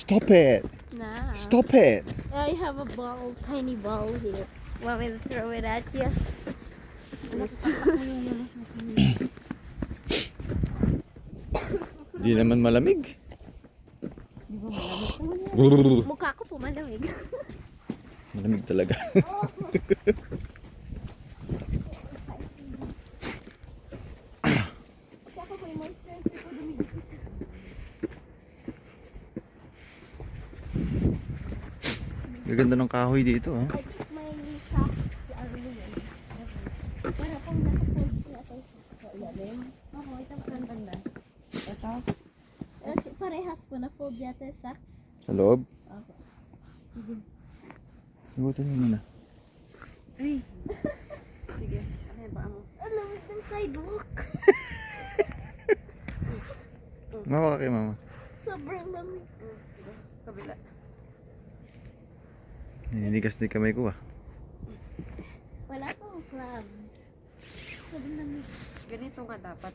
Stop it. Nah. Stop it. I have a ball, tiny ball here. Want me to throw it at you? Di naman malamig. Mukha ko po malamig. Malamig talaga. Gaganda ng kahoy dito, ha? I took my shop sa Arlene. Para pang nakapold siya ako sa ilalim. Oo, ito ang banda. Ito? Parehas po na fold yata yung socks. Sa loob? Okay. Igutan mo muna. Ay. Sige, ano yung baa mo? Ang lamig ng sidewalk. Mawa kay mama. Sobrang lamig. Kabila. Ninigas din kamay ko, ah. Wala pang clubs. Sobrang lamig. Ganito nga dapat.